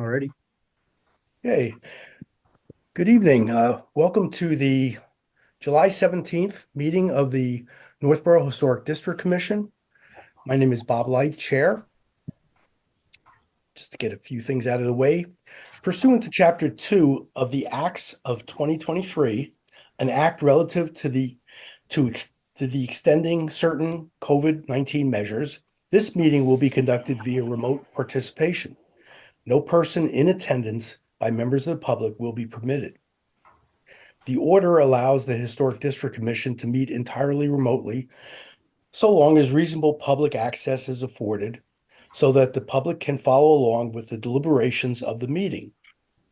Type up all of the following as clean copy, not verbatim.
Alrighty. Hey, good evening. Welcome to the July 17th meeting of the Northborough Historic District Commission. My name is Bob Light, Chair. Just to get a few things out of the way. Pursuant to Chapter 2 of the Acts of 2023, an act relative to the extending certain COVID-19 measures, this meeting will be conducted via remote participation. No person in attendance by members of the public will be permitted. The order allows the Historic District Commission to meet entirely remotely, so long as reasonable public access is afforded, so that the public can follow along with the deliberations of the meeting.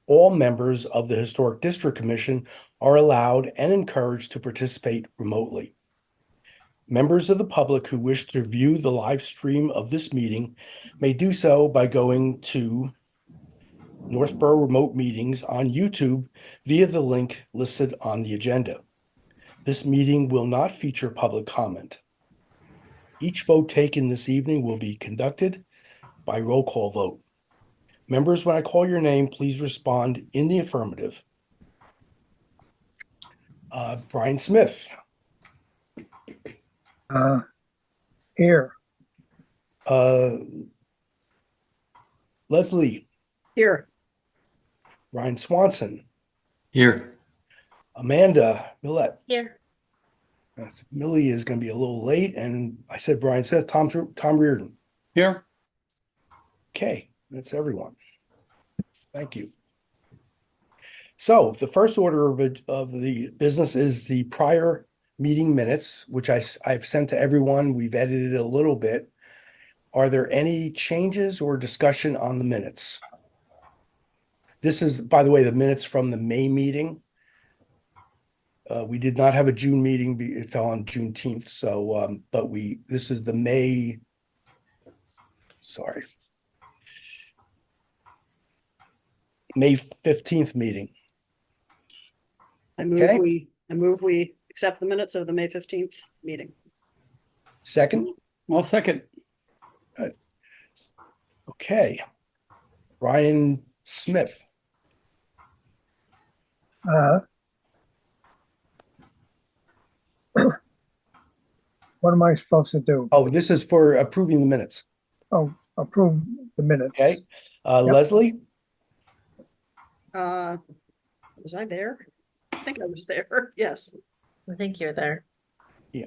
All members of the Historic District Commission are allowed and encouraged to participate remotely. Members of the public who wish to view the live stream of this meeting may do so by going to Northborough Remote Meetings on YouTube via the link listed on the agenda. This meeting will not feature public comment. Each vote taken this evening will be conducted by roll call vote. Members, when I call your name, please respond in the affirmative. Brian Smith. Here. Leslie. Here. Ryan Swanson. Here. Amanda Millette. Here. Millie is going to be a little late, and I said Brian Smith. Tom Reardon. Here. Okay, that's everyone. Thank you. So the first order of the business is the prior meeting minutes, which I've sent to everyone. We've edited it a little bit. Are there any changes or discussion on the minutes? This is, by the way, the minutes from the May meeting. We did not have a June meeting. It fell on Juneteenth. So, but this is the May 15th meeting. I move we accept the minutes of the May 15th meeting. Second? I'll second. Okay. Ryan Smith. What am I supposed to do? Oh, this is for approving the minutes. Oh, approve the minutes. Okay. Yep. Leslie? Was I there? I think I was there. Yes. I think you're there. Yeah.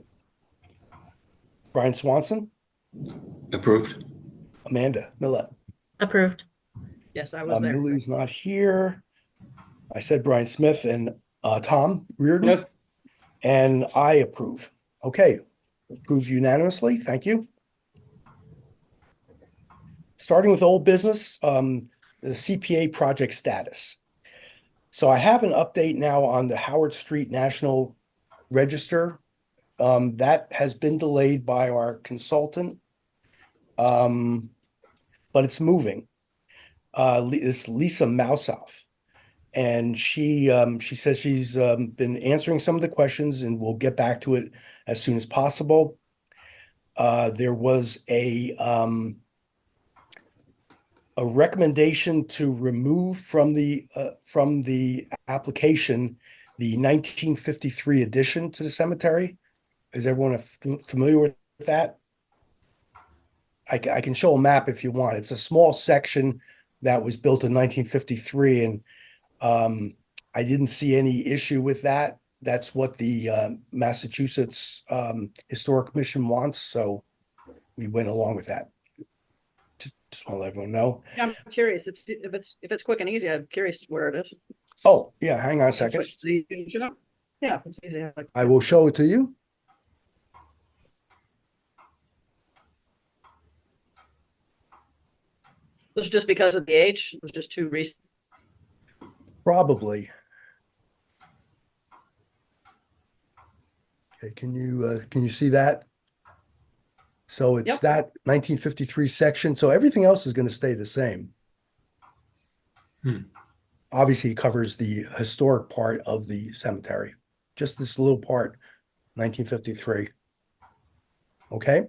Brian Swanson? Approved. Amanda Millette? Approved. Yes, I was there. Millie's not here. I said Brian Smith and Tom Reardon. Yes. And I approve. Okay. Approved unanimously. Thank you. Starting with old business, the CPA project status. So I have an update now on the Howard Street National Register. That has been delayed by our consultant, but it's moving. It's Lisa Mousoff, and she says she's been answering some of the questions and we'll get back to it as soon as possible. There was a recommendation to remove from the application the 1953 addition to the cemetery. Is everyone familiar with that? I can show a map if you want. It's a small section that was built in 1953, and I didn't see any issue with that. That's what the Massachusetts Historic Commission wants, so we went along with that. Just want to let everyone know. Yeah, I'm curious if it's quick and easy. I'm curious where it is. Oh, yeah, hang on a second. Yeah, it's easy. I will show it to you. This is just because of the age. It was just too recent. Probably. Okay, can you see that? So it's that 1953 section. So everything else is going to stay the same. Obviously, it covers the historic part of the cemetery. Just this little part, 1953. Okay.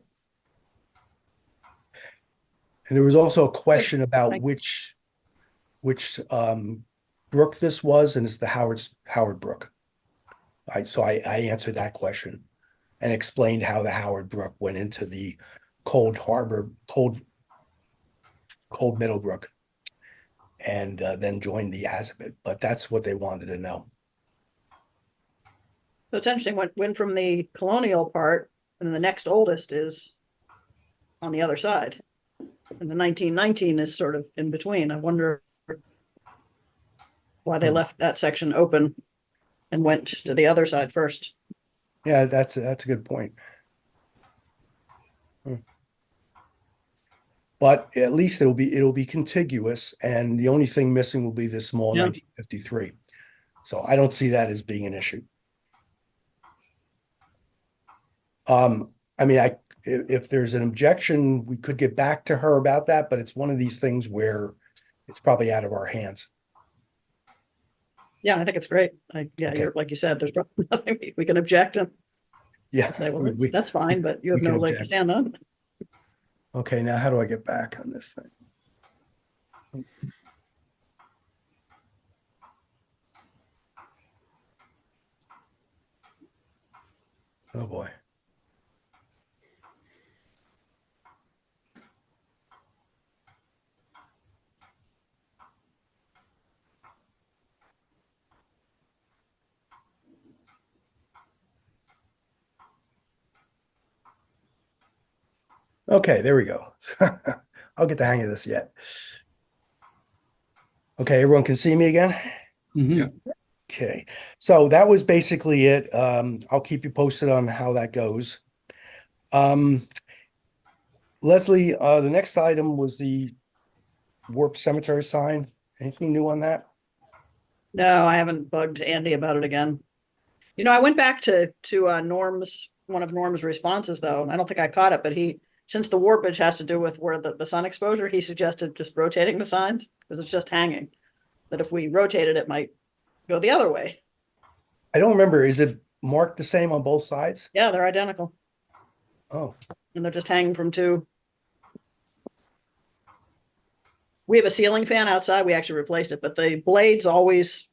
And there was also a question about which which brook this was, and it's the Howard Brook. So I answered that question and explained how the Howard Brook went into the Cold Middlebrook and then joined the Azabit, but that's what they wanted to know. So it's interesting, went from the colonial part, and the next oldest is on the other side. And the 1919 is sort of in between. I wonder why they left that section open and went to the other side first. Yeah, that's a good point. But at least it'll be contiguous, and the only thing missing will be the small Yeah. 1953. So I don't see that as being an issue. I mean, if there's an objection, we could get back to her about that, but it's one of these things where it's probably out of our hands. Yeah, I think it's great. Okay. You're, like you said, there's probably nothing we can object and Yeah. say, well, that's fine, but you have we can no leg to object. stand on. Okay, now how do I get back on this thing? Oh boy. Okay, there we go. I'll get the hang of this yet. Okay, everyone can see me again? Yeah. Okay, so that was basically it. I'll keep you posted on how that goes. Leslie, the next item was the Warp Cemetery sign. Anything new on that? No, I haven't bugged Andy about it again. You know, I went back to Norm's, one of Norm's responses though, and I don't think I caught it, but since the warpage has to do with where the sun exposure, he suggested just rotating the signs because it's just hanging. That if we rotated, it might go the other way. I don't remember. Is it marked the same on both sides? Yeah, they're identical. Oh, And they're just hanging from two. We have a ceiling fan outside. We actually replaced it, but the blades always,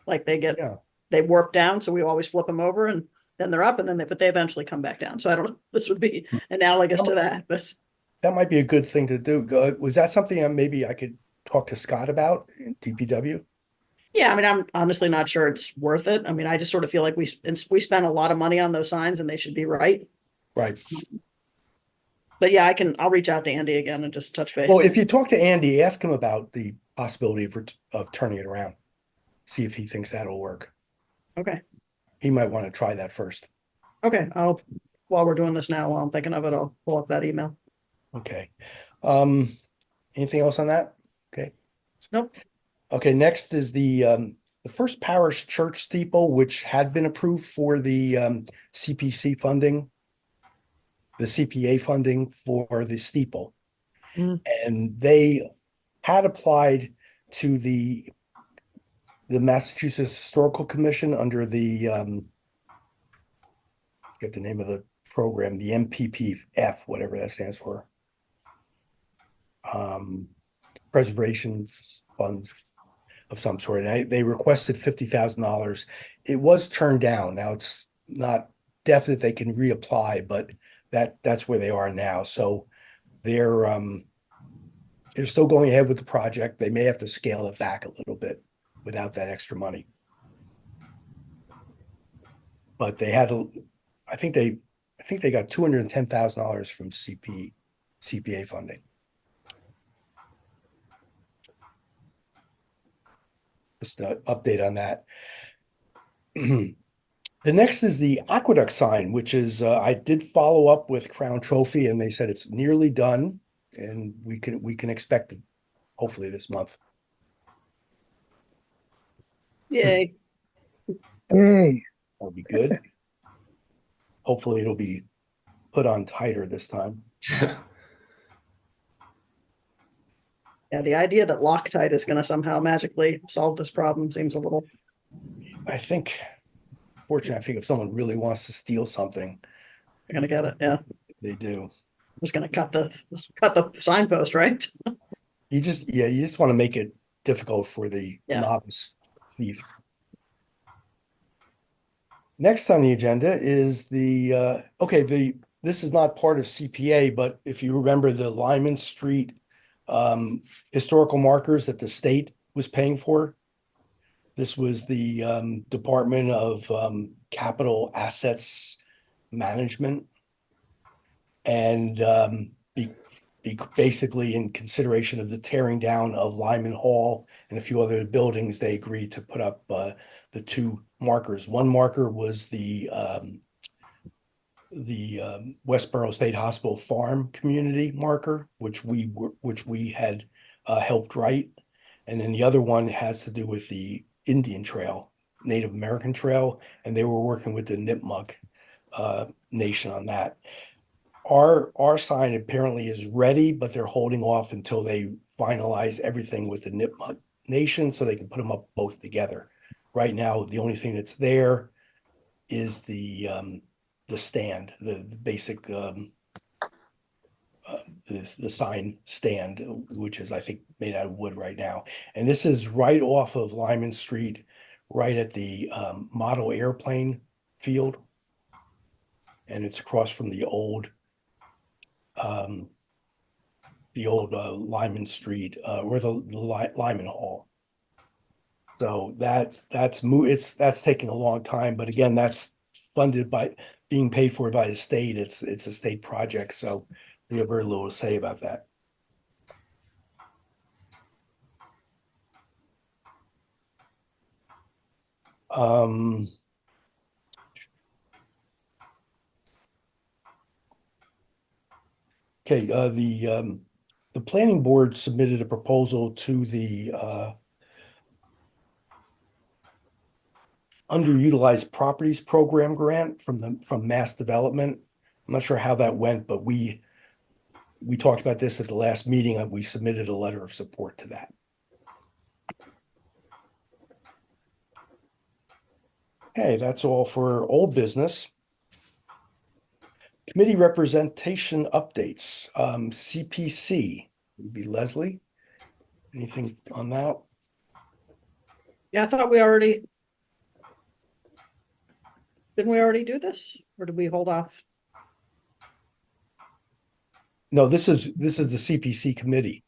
like yeah. they warp down. So we always flip them over and then they're up and then but they eventually come back down. So I don't know, this would be analogous to that, but That might be a good thing to do. Was that something maybe I could talk to Scott about in DPW? yeah, I mean, I'm honestly not sure it's worth it. I mean, I just sort of feel like we spent a lot of money on those signs and they should be right. Right. But yeah, I'll reach out to Andy again and just touch base. Well, if you talk to Andy, ask him about the possibility of turning it around. See if he thinks that'll work. Okay. He might want to try that first. Okay. While we're doing this now, while I'm thinking of it, I'll pull up that email. Okay. Anything else on that? Okay. Nope. Okay, next is the First Parish Church steeple, which had been approved for the CPC funding, the CPA funding for the steeple. And they had applied to the Massachusetts Historical Commission under the forget the name of the program, the MPPF, whatever that stands for. Preservation funds of some sort. And they requested $50,000. It was turned down. Now it's not definite they can reapply, but that's where they are now. So they're still going ahead with the project. They may have to scale it back a little bit without that extra money. But they had I think they got $210,000 from CPA funding. Just an update on that. The next is the aqueduct sign, which is I did follow up with Crown Trophy, and they said it's nearly done, and we can expect it hopefully this month. Yay. Yay. That'll be good. Hopefully it'll be put on tighter this time. Yeah. Yeah, the idea that Loctite is going to somehow magically solve this problem seems a little. I think, fortunately, I think if someone really wants to steal something, They're going to get it. Yeah. they do. Just going to cut the signpost, right? You just want to make it difficult for the Yeah. novice thief. Next on the agenda is this is not part of CPA, but if you remember the Lyman Street historical markers that the state was paying for. This was the Department of Capital Assets Management. And basically in consideration of the tearing down of Lyman Hall and a few other buildings, they agreed to put up the two markers. One marker was the Westboro State Hospital Farm Community marker, which we had helped write, and then the other one has to do with the Indian Trail, Native American Trail, and they were working with the Nipmuc Nation on that. Our sign apparently is ready, but they're holding off until they finalize everything with the Nipmuc Nation so they can put them up both together. Right now, the only thing that's there is the stand, the basic the sign stand, which is I think made out of wood right now. And this is right off of Lyman Street, right at the model airplane field, and it's across from the old Lyman Street or the Lyman Hall. So that's taking a long time, but again, that's being paid for by the state. It's a state project, so we have very little to say about that. Okay, the planning board submitted a proposal to the underutilized properties program grant from Mass Development. I'm not sure how that went, but we talked about this at the last meeting and we submitted a letter of support to that. Okay, that's all for old business. Committee representation updates. CPC would be Leslie. Anything on that? Yeah, I thought didn't we already do this? Or did we hold off? No, this is the CPC committee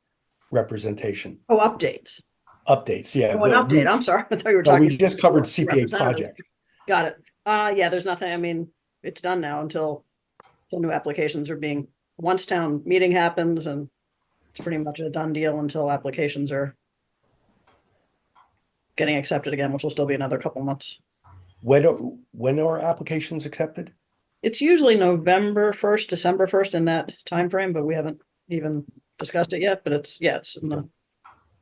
representation. Oh, updates. Updates, yeah. Oh, an update. I'm sorry. I thought you were No, talking. we just covered CPA representative. project. Got it. Yeah, there's nothing, I mean, it's done now until new applications are once town meeting happens, and it's pretty much a done deal until applications are getting accepted again, which will still be another couple months. When are applications accepted? It's usually November 1st, December 1st in that time frame, but we haven't even discussed it yet, but it's in the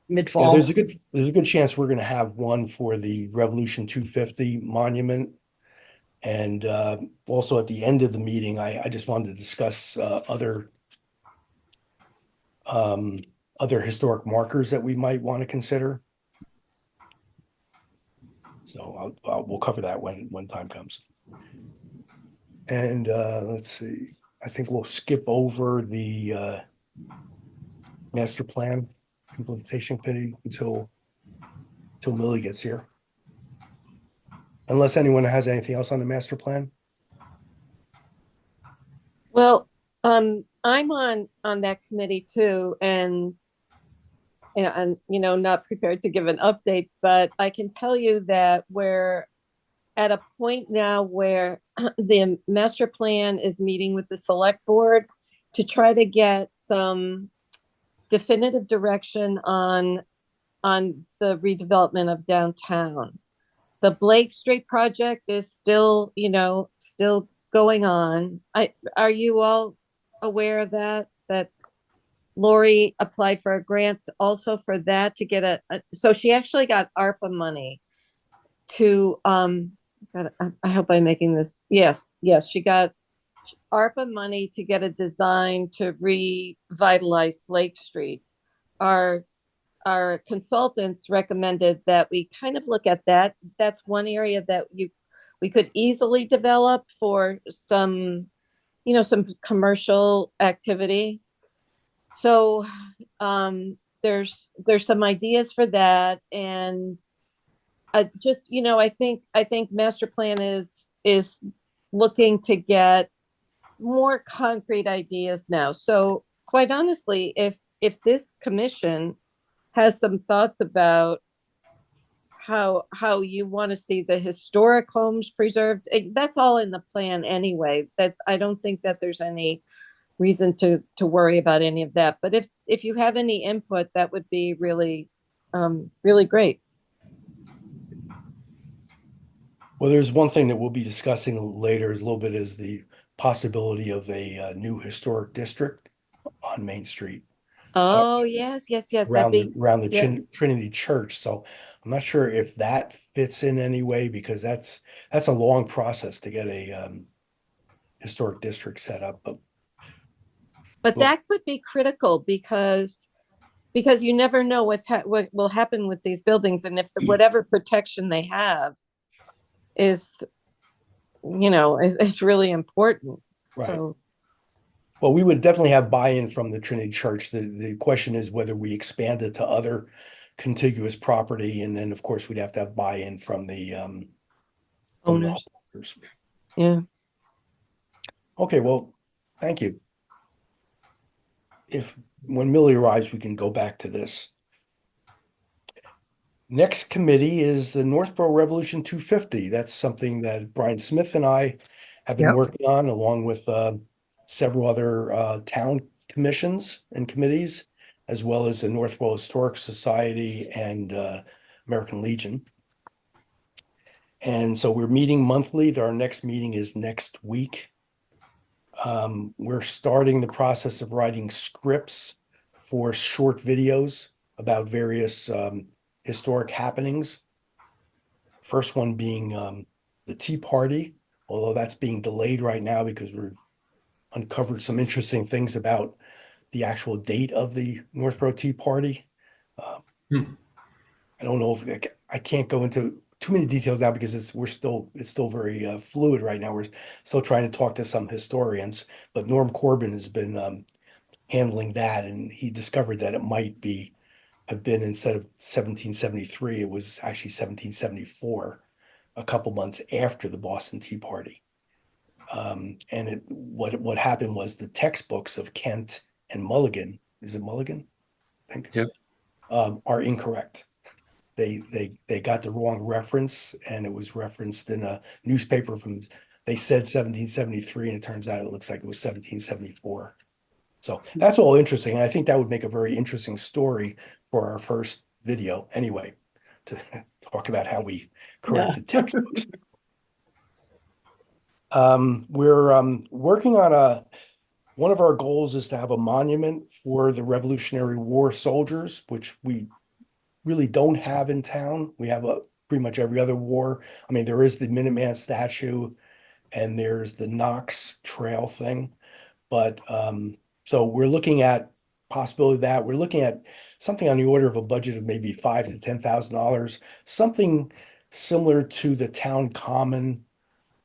mid-fall. Yeah, there's a good chance we're gonna have one for the Revolution 250 monument. And also at the end of the meeting, I just wanted to discuss other historic markers that we might want to consider. So we'll cover that when time comes. And let's see, I think we'll skip over the master plan implementation committee until Millie gets here. Unless anyone has anything else on the master plan. Well, I'm on that committee too, and not prepared to give an update, but I can tell you that we're at a point now where the master plan is meeting with the select board to try to get some definitive direction on the redevelopment of downtown. The Blake Street project is still going on. Are you all aware of that Lori applied for a grant also for that to get so she actually got ARPA money to God, I hope I'm making this. Yes, she got ARPA money to get a design to revitalize Blake Street. Our consultants recommended that we kind of look at that. That's one area that we could easily develop for some commercial activity. So there's some ideas for that, and just, I think master plan is looking to get more concrete ideas now. So quite honestly, if this commission has some thoughts about how you want to see the historic homes preserved, that's all in the plan anyway. That's, I don't think that there's any reason to worry about any of that. But if you have any input, that would be really really great. Well, there's one thing that we'll be discussing later is a little bit is the possibility of a new historic district on Main Street Oh, yes, that'd be, around the yeah. Trinity Church. So I'm not sure if that fits in any way because that's a long process to get a historic district set up. But Well- that could be critical because you never know what will happen with these buildings, and if whatever protection they have is, it's really important. Right. So, Well, we would definitely have buy-in from the Trinity Church. The question is whether we expand it to other contiguous property, and then of course we'd have to have buy-in from the owners. homeowners. Yeah. Okay, well, thank you. When Millie arrives, we can go back to this. Next committee is the Northborough Revolution 250. That's something that Brian Smith and I have been Yep. working on, along with several other town commissions and committees, as well as the Northborough Historic Society and American Legion. And so we're meeting monthly. Our next meeting is next week. We're starting the process of writing scripts for short videos about various historic happenings. First one being the Tea Party, although that's being delayed right now because we've uncovered some interesting things about the actual date of the Northborough Tea Party. I don't know if I can't go into too many details now because it's still very fluid right now. We're still trying to talk to some historians, but Norm Corbin has been handling that, and he discovered that it might have been, instead of 1773, it was actually 1774, a couple months after the Boston Tea Party. And what happened was the textbooks of Kent and Mulligan, is it Mulligan? I think. Yep. Are incorrect. They got the wrong reference, and it was referenced in a newspaper they said 1773, and it turns out it looks like it was 1774. So that's all interesting. And I think that would make a very interesting story for our first video anyway, to talk about how we correct the textbooks. We're working on one of our goals is to have a monument for the Revolutionary War soldiers, which we really don't have in town. We have pretty much every other war. I mean, there is the Minuteman statue and there's the Knox Trail thing. But so we're looking at possibility of that. We're looking at something on the order of a budget of maybe $5,000 to $10,000, something similar to the town common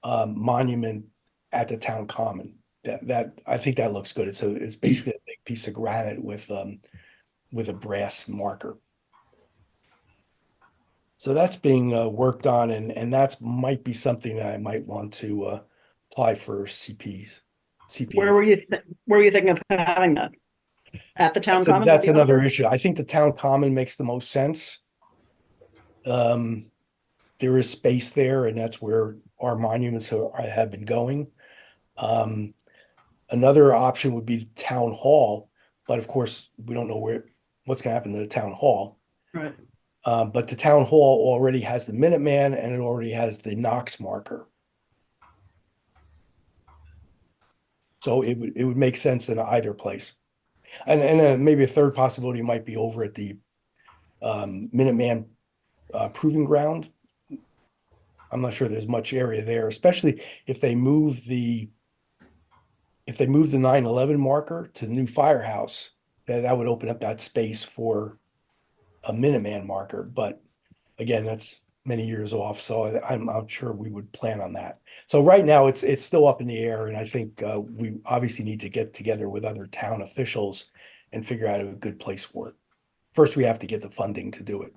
monument at the town common. That I think that looks good. It's basically a big piece of granite with a brass marker. So that's being worked on, and that's might be something that I might want to apply for CPs. Where were you thinking of having that? At the town common? That's another issue. I think the town common makes the most sense. There is space there, and that's where our monuments have been going. Another option would be the town hall, but of course, we don't know what's going to happen to the town hall. Right. But the town hall already has the Minuteman, and it already has the Knox marker. So it would make sense in either place. And maybe a third possibility might be over at the Minuteman Proving Ground. I'm not sure there's much area there, especially if they move the 9/11 marker to the new firehouse. That would open up that space for a Minuteman marker. But again, that's many years off, so I'm not sure we would plan on that. So right now it's still up in the air, and I think we obviously need to get together with other town officials and figure out a good place for it. first we have to get the funding to do it.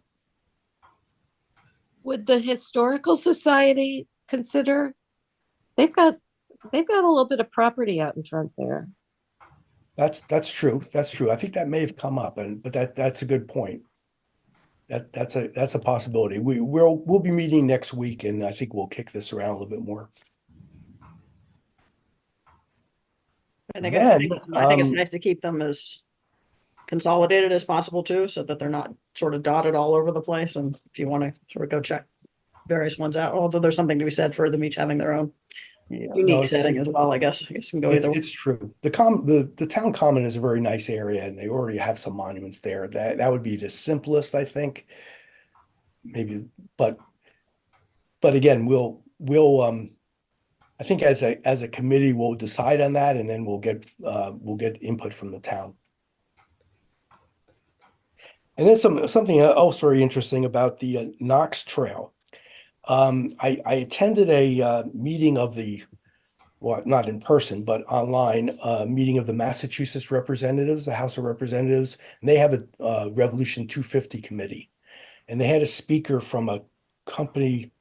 Would the Historical Society consider? They've got a little bit of property out in front there. That's true. That's true. I think that may have come up, but that's a good point. That's a possibility. We'll be meeting next week, and I think we'll kick this around a little bit more. I think Then, it's nice to keep them as consolidated as possible too, so that they're not sort of dotted all over the place. And if you want to sort of go check various ones out, although there's something to be said for them each having their own unique setting as well, I guess. I guess it can go either way. It's true. The town common is a very nice area, and they already have some monuments there. That would be the simplest, I think. Maybe, but again, I think as a committee, we'll decide on that, and then we'll get input from the town. And then something else very interesting about the Knox Trail. I attended a meeting of well, not in person, but online, meeting of the Massachusetts representatives, the House of Representatives, and they have a Revolution 250 committee. And they had a speaker from a company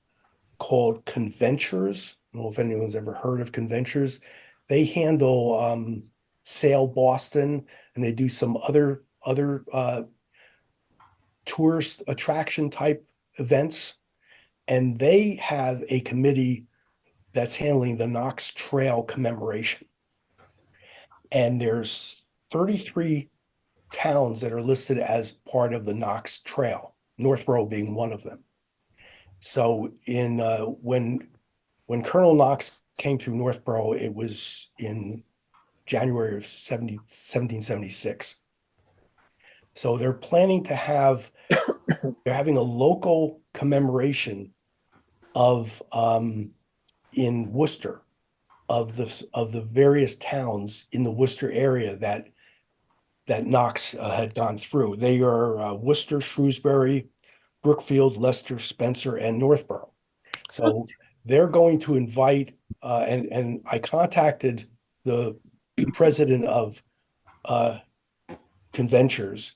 called Conventures. I don't know if anyone's ever heard of Conventures. They handle Sail Boston, and they do some other tourist attraction type events. And they have a committee that's handling the Knox Trail commemoration. And there's 33 towns that are listed as part of the Knox Trail, Northborough being one of them. So when Colonel Knox came through Northborough, it was in January of 1776. So they're planning to they're having a local commemoration of in Worcester of the various towns in the Worcester area that Knox had gone through. They are Worcester, Shrewsbury, Brookfield, Leicester, Spencer, and Northborough. So they're going to invite, and I contacted the president of Conventures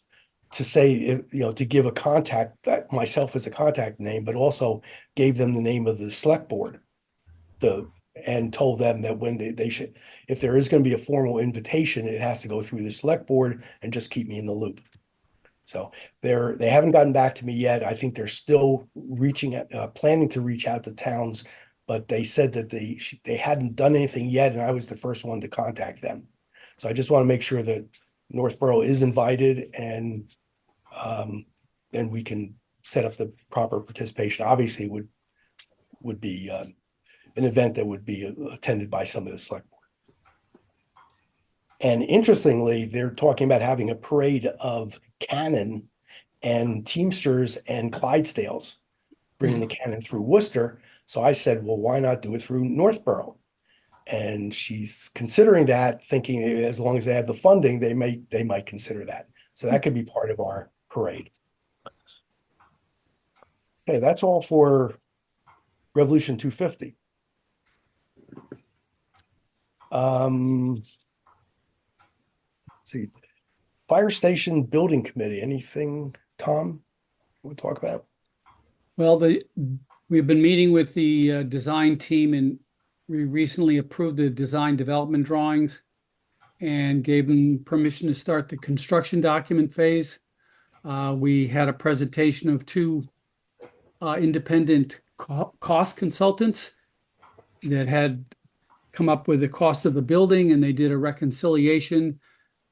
to say, to give a contact, that myself as a contact name, but also gave them the name of the select board, and told them that when they should, if there is going to be a formal invitation, it has to go through the select board and just keep me in the loop. So they haven't gotten back to me yet. I think they're still planning to reach out to towns, but they said that they hadn't done anything yet, and I was the first one to contact them. So I just want to make sure that Northborough is invited, and then we can set up the proper participation. Obviously, would be an event that would be attended by some of the select board. And interestingly, they're talking about having a parade of cannon and Teamsters and Clydesdales, bringing the cannon through Worcester. So I said, well, why not do it through Northborough? And she's considering that, thinking as long as they have the funding, they might consider that. So that could be part of our parade. Okay, that's all for Revolution 250. Let's see, Fire Station Building Committee. Anything, Tom, you want to talk about? Well, we've been meeting with the design team, and we recently approved the design development drawings and gave them permission to start the construction document phase. We had a presentation of two independent cost consultants that had come up with the cost of the building, and they did a reconciliation,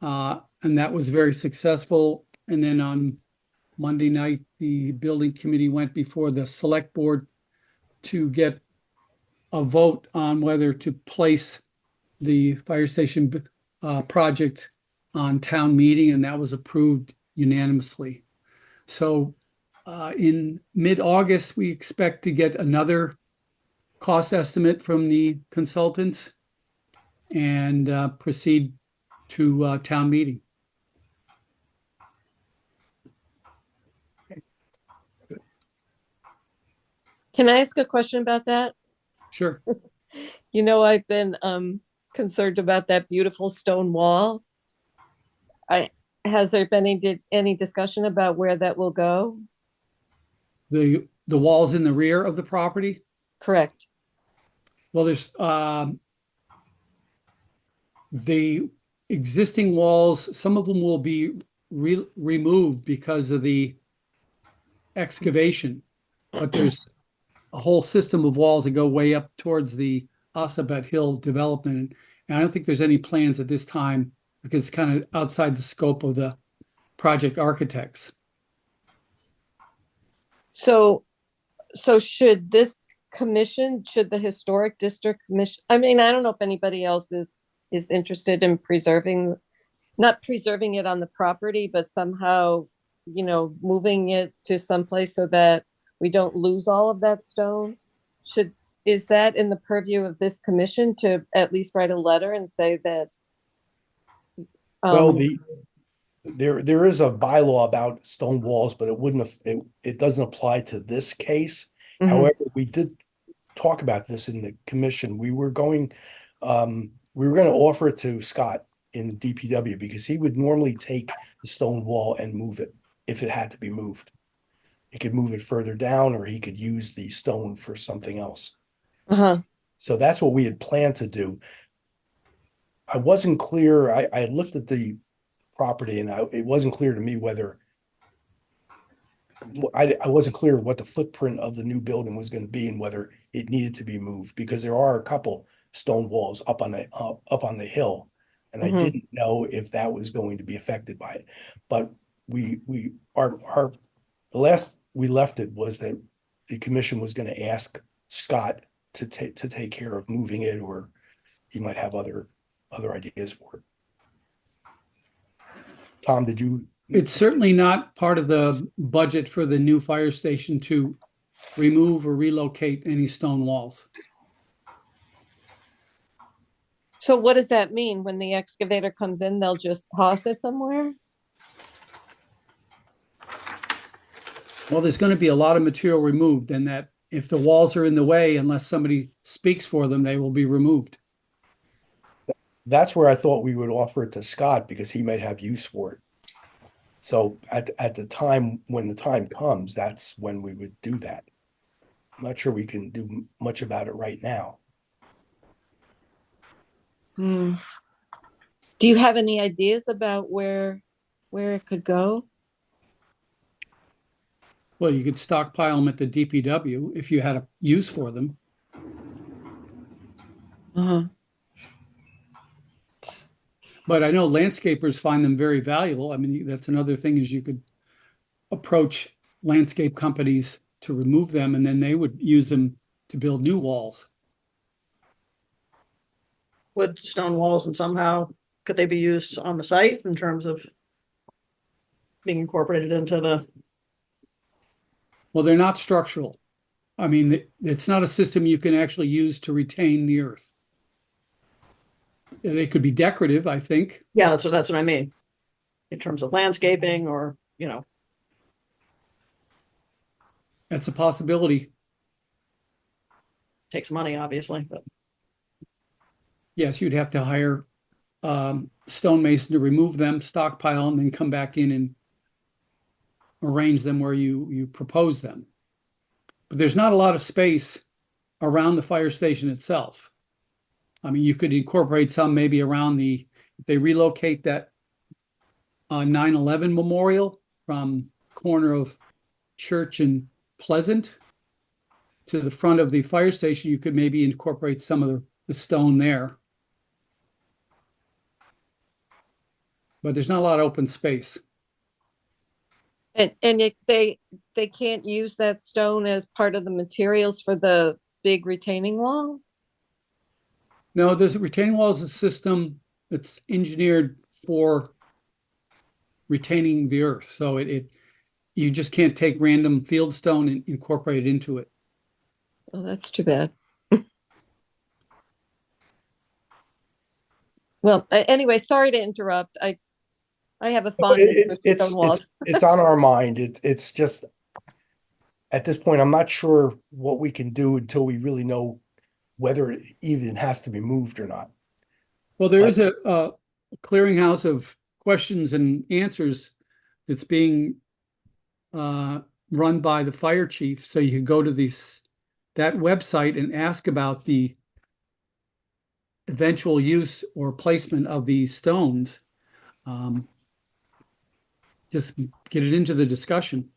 and that was very successful. And then on Monday night, the building committee went before the select board to get a vote on whether to place the fire station project on town meeting, and that was approved unanimously. So in mid-August, we expect to get another cost estimate from the consultants and proceed to town meeting. Can I ask a question about that? Sure. I've been concerned about that beautiful stone wall. has there been any discussion about where that will go? The walls in the rear of the property? Correct. Well, there's the existing walls, some of them will be removed because of the excavation, but there's a whole system of walls that go way up towards the Assabet Hill development. And I don't think there's any plans at this time because it's kind of outside the scope of the project architects. So should this commission, should the Historic District Commission, I mean, I don't know if anybody else is interested in preserving, not preserving it on the property, but somehow, moving it to someplace so that we don't lose all of that stone? Is that in the purview of this commission to at least write a letter and say that? Well, there is a bylaw about stone walls, but it doesn't apply to this case. Mhm. However, we did talk about this in the commission. We were going to offer it to Scott in the DPW because he would normally take the stone wall and move it if it had to be moved. He could move it further down, or he could use the stone for something else. Uh-huh. So that's what we had planned to do. I wasn't clear. I had looked at the property and it wasn't clear to me whether I wasn't clear what the footprint of the new building was going to be and whether it needed to be moved, because there are a couple stone walls up on the hill, and I Mhm. didn't know if that was going to be affected by it. But the last we left it was that the commission was going to ask Scott to take care of moving it, or he might have other ideas for it. Tom, did you? It's certainly not part of the budget for the new fire station to remove or relocate any stone walls. So what does that mean? When the excavator comes in, they'll just toss it somewhere? Well, there's going to be a lot of material removed, and that if the walls are in the way, unless somebody speaks for them, they will be removed. That's where I thought we would offer it to Scott because he might have use for it. So at the time, when the time comes, that's when we would do that. I'm not sure we can do much about it right now. Do you have any ideas about where it could go? Well, you could stockpile them at the DPW if you had a use for them. Uh-huh. But I know landscapers find them very valuable. I mean, that's another thing, is you could approach landscape companies to remove them, and then they would use them to build new walls. Wood stone walls, and somehow could they be used on the site in terms of being incorporated into the? Well, they're not structural. I mean, it's not a system you can actually use to retain the earth. They could be decorative, I think. Yeah, that's what I mean. In terms of landscaping, or, That's a possibility. takes money, obviously, but Yes, you'd have to hire stonemason to remove them, stockpile, and then come back in and arrange them where you propose them. But there's not a lot of space around the fire station itself. I mean, you could incorporate some maybe around if they relocate that 9/11 memorial from corner of Church and Pleasant to the front of the fire station, you could maybe incorporate some of the stone there. But there's not a lot of open space. And they can't use that stone as part of the materials for the big retaining wall? No, the retaining wall is a system that's engineered for retaining the earth. So you just can't take random field stone and incorporate it into it. Oh, that's too bad. Well, anyway, sorry to interrupt. I have a fondness for stone walls. It's on our mind. It's just at this point, I'm not sure what we can do until we really know whether it even has to be moved or not. Well, there is a clearinghouse of questions and answers that's being run by the fire chief. So you can go to that website and ask about the eventual use or placement of these stones. Just get it into the discussion.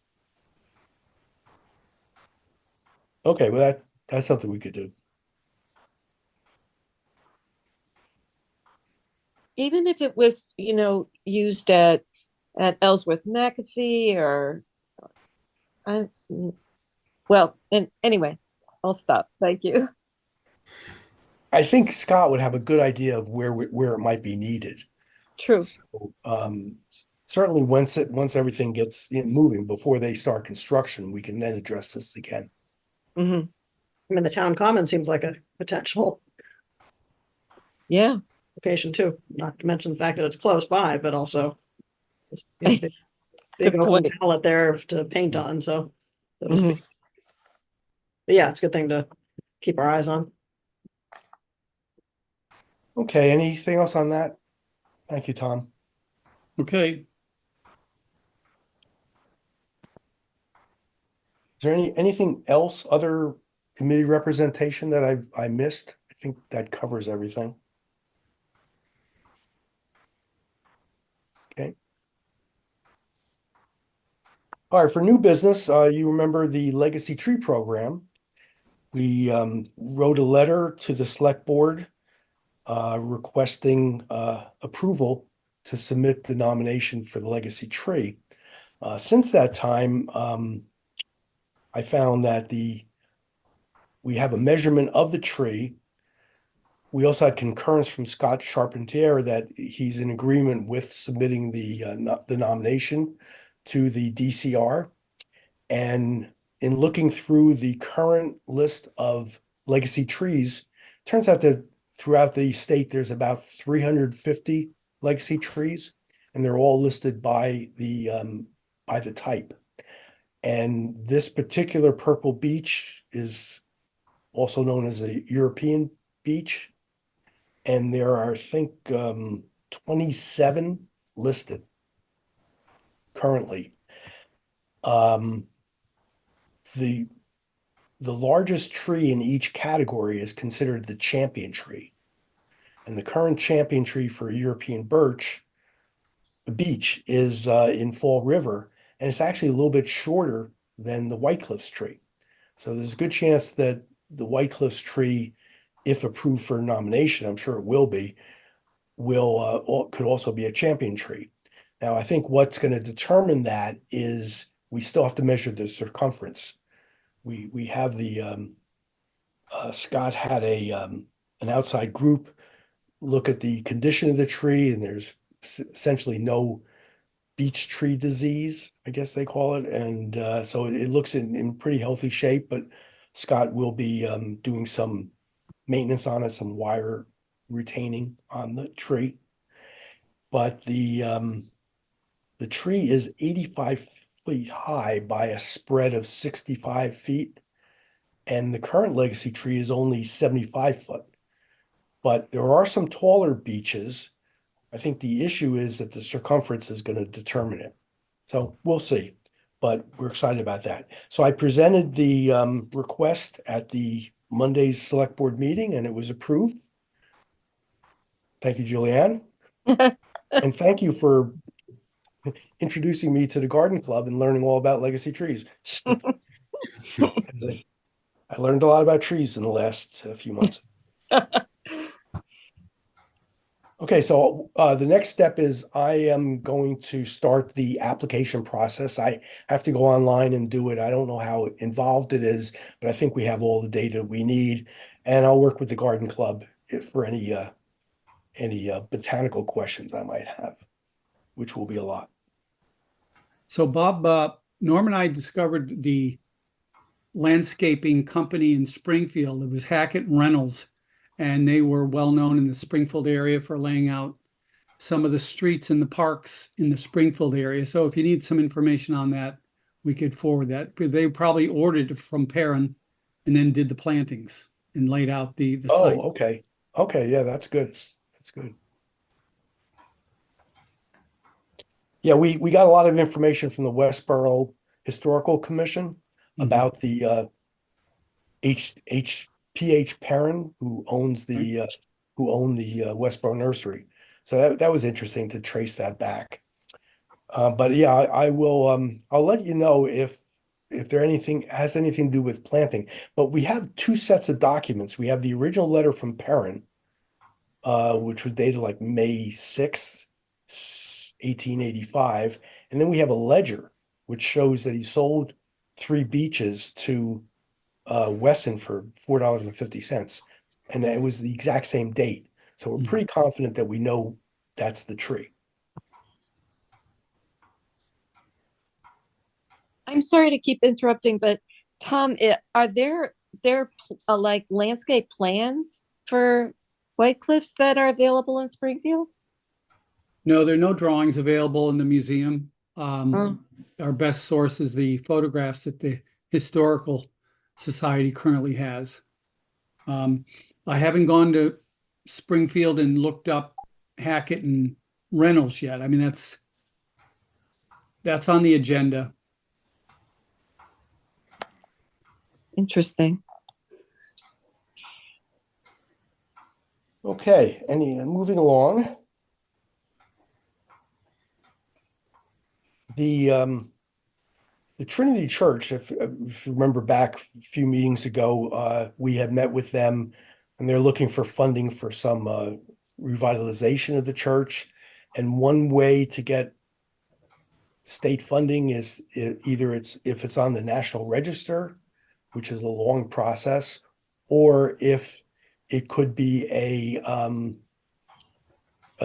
Okay, well, that's something we could do. Even if it was, used at Ellsworth McAfee or, and anyway, I'll stop. Thank you. I think Scott would have a good idea of where it might be needed. True. So, certainly once everything gets moving before they start construction, we can then address this again. Hmm. I mean, the town common seems like a potential Yeah. location too, not to mention the fact that it's close by, but also just, big Good open point. palette there to paint on, so to Mhm. speak. But yeah, it's a good thing to keep our eyes on. Okay, anything else on that? Thank you, Tom. Okay. Is there anything else, other committee representation that I missed? I think that covers everything. Okay. All right, for new business, you remember the Legacy Tree Program. We wrote a letter to the select board requesting approval to submit the nomination for the Legacy Tree. Since that time, I found that we have a measurement of the tree. We also had concurrence from Scott Charpentier that he's in agreement with submitting the nomination to the DCR. And in looking through the current list of legacy trees, turns out that throughout the state, there's about 350 legacy trees, and they're all listed by the type. And this particular purple beech is also known as a European beech. And there are, I think, 27 listed currently. The largest tree in each category is considered the champion tree. And the current champion tree for European beech is in Fall River, and it's actually a little bit shorter than the White Cliffs tree. So there's a good chance that the White Cliffs tree, if approved for nomination, I'm sure it will be, could also be a champion tree. Now, I think what's going to determine that is we still have to measure the circumference. We have Scott had an outside group look at the condition of the tree, and there's essentially no beech tree disease, I guess they call it. And so it looks in pretty healthy shape, but Scott will be doing some maintenance on it, some wire retaining on the tree. But the tree is 85 feet high by a spread of 65 feet. And the current legacy tree is only 75 foot. But there are some taller beeches. I think the issue is that the circumference is going to determine it. So we'll see, but we're excited about that. So I presented the request at the Monday's select board meeting, and it was approved. Thank you, Julianne. And thank you for introducing me to the garden club and learning all about legacy trees. I learned a lot about trees in the last few months. Okay, so the next step is I am going to start the application process. I have to go online and do it. I don't know how involved it is, but I think we have all the data we need. And I'll work with the garden club for any botanical questions I might have, which will be a lot. So Bob, Norm and I discovered the landscaping company in Springfield. It was Hackett and Reynolds, and they were well known in the Springfield area for laying out some of the streets and the parks in the Springfield area. So if you need some information on that, we could forward that. They probably ordered it from Perrin and then did the plantings and laid out the site. Oh, okay. Okay, yeah, that's good. That's good. Yeah, we got a lot of information from the Westboro Historical Commission about the P.H. Perrin, who owns the who owned the Westboro Nursery. So that was interesting to trace that back. But yeah, I will I'll let you know if there has anything to do with planting. But we have two sets of documents. We have the original letter from Perrin, which was dated like May 6th, 1885. And then we have a ledger, which shows that he sold 3 beeches to Wesson for $4.50. And that it was the exact same date. So we're pretty confident that we know that's the tree. I'm sorry to keep interrupting, but Tom, are there like landscape plans for White Cliffs that are available in Springfield? No, there are no drawings available in the museum. Oh. Our best source is the photographs that the Historical Society currently has. I haven't gone to Springfield and looked up Hackett and Reynolds yet. I mean, that's on the agenda. Interesting. Okay, moving along. The Trinity Church, if you remember back a few meetings ago, we had met with them and they're looking for funding for some revitalization of the church. And one way to get state funding is either if it's on the National Register, which is a long process, or if it could be a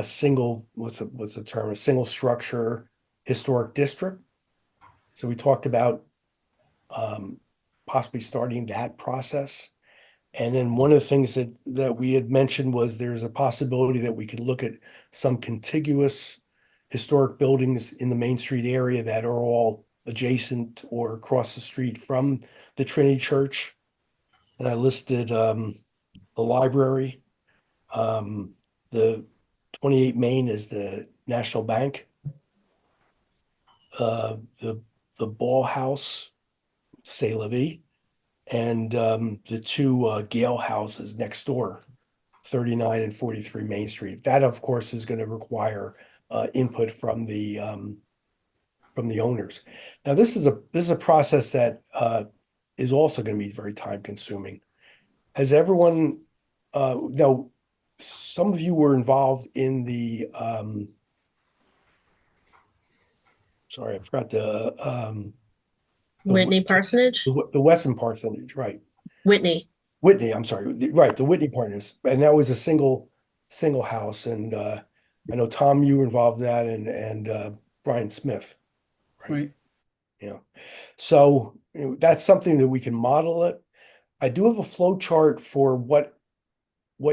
single, what's the term? A single structure historic district. So we talked about possibly starting that process. And then one of the things that we had mentioned was there's a possibility that we could look at some contiguous historic buildings in the Main Street area that are all adjacent or across the street from the Trinity Church. And I listed the library, the 28 Main is the National Bank, the Ball House, C'est La Vie, and the two Gale houses next door, 39 and 43 Main Street. That, of course, is going to require input from the owners. Now, this is a process that is also going to be very time consuming. Has everyone now? Some of you were involved in the sorry, I forgot the Whitney Parsonage? the Wesson Parsonage, right? Whitney. Whitney, I'm sorry, right, the Whitney Partners, and that was a single house, and I know Tom, you were involved in that, and Brian Smith, Right. yeah. So that's something that we can model it. I do have a flow chart for what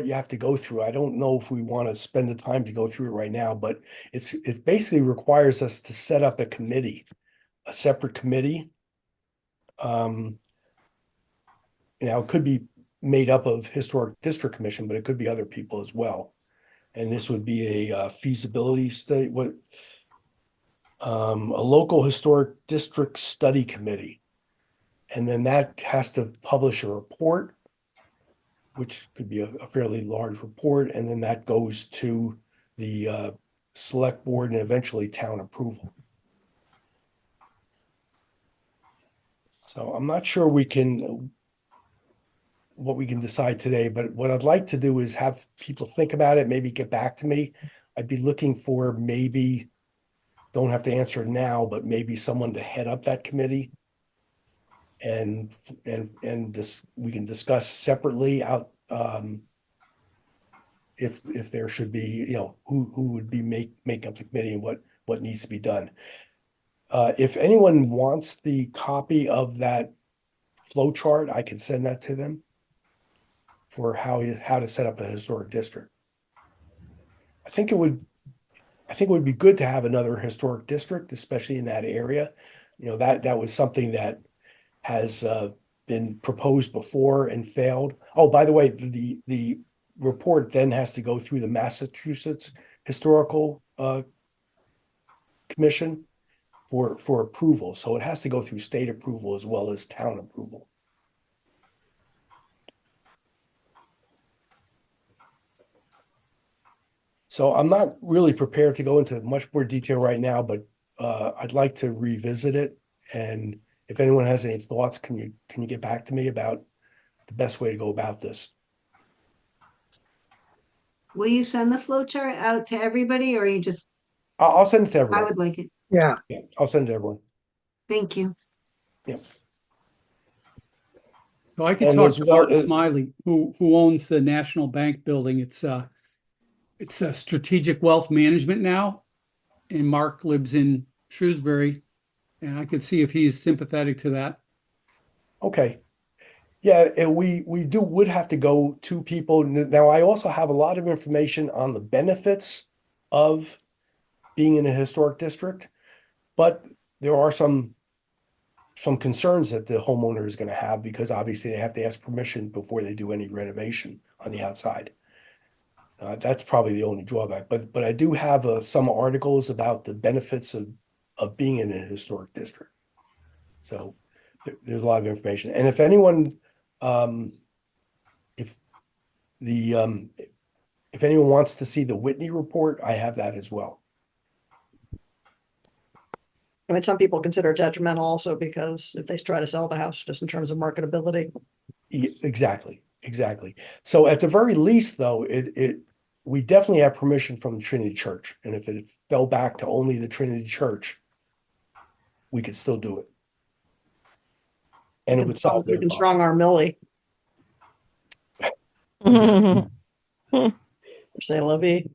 you have to go through. I don't know if we want to spend the time to go through it right now, but it basically requires us to set up a committee, a separate committee. It could be made up of Historic District Commission, but it could be other people as well. And this would be a feasibility study, a local historic district study committee. And then that has to publish a report, which could be a fairly large report. And then that goes to the select board and eventually town approval. So I'm not sure what we can decide today, but what I'd like to do is have people think about it, maybe get back to me. I'd be looking for maybe, don't have to answer it now, but maybe someone to head up that committee. And this, we can discuss separately out if there should be, who would be making up the committee and what needs to be done. If anyone wants the copy of that flow chart, I can send that to them for how to set up a historic district. I think it would be good to have another historic district, especially in that area. That was something that has been proposed before and failed. Oh, by the way, the report then has to go through the Massachusetts Historical Commission for approval. So it has to go through state approval as well as town approval. So I'm not really prepared to go into much more detail right now, but I'd like to revisit it. And if anyone has any thoughts, can you get back to me about the best way to go about this? Will you send the flow chart out to everybody or you just, I'll send it to I everyone. would like it. Yeah, Yeah, I'll send it to everyone. Thank you. So I could And talk as to well, Mark Smiley, who owns the National Bank building. It's a Strategic Wealth Management now, and Mark lives in Shrewsbury, and I could see if he's sympathetic to that. Okay. Yeah, and we would have to go to people. Now, I also have a lot of information on the benefits of being in a historic district, but there are some concerns that the homeowner is going to have because obviously they have to ask permission before they do any renovation on the outside. That's probably the only drawback, but I do have some articles about the benefits of being in a historic district. So there's a lot of information. And if anyone, if anyone wants to see the Whitney report, I have that as well. I mean, some people consider it detrimental also because if they try to sell the house, just in terms of marketability. Exactly. So at the very least, though, we definitely have permission from the Trinity Church. And if it fell back to only the Trinity Church, we could still do it. And it would solve We their can problem. strong arm Millie. Say la vie.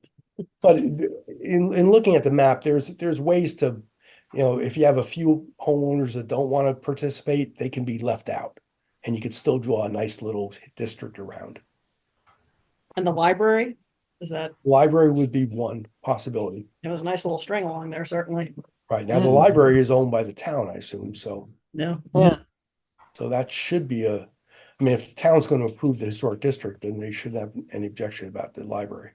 But in looking at the map, there's ways to, if you have a few homeowners that don't want to participate, they can be left out. And you could still draw a nice little district around. And the library, is that, Library would be one possibility. it was a nice little string along there, certainly. Right now, the library is owned by the town, I assume. So Yeah. So that should be I mean, if the town's going to approve the historic district, then they shouldn't have any objection about the library.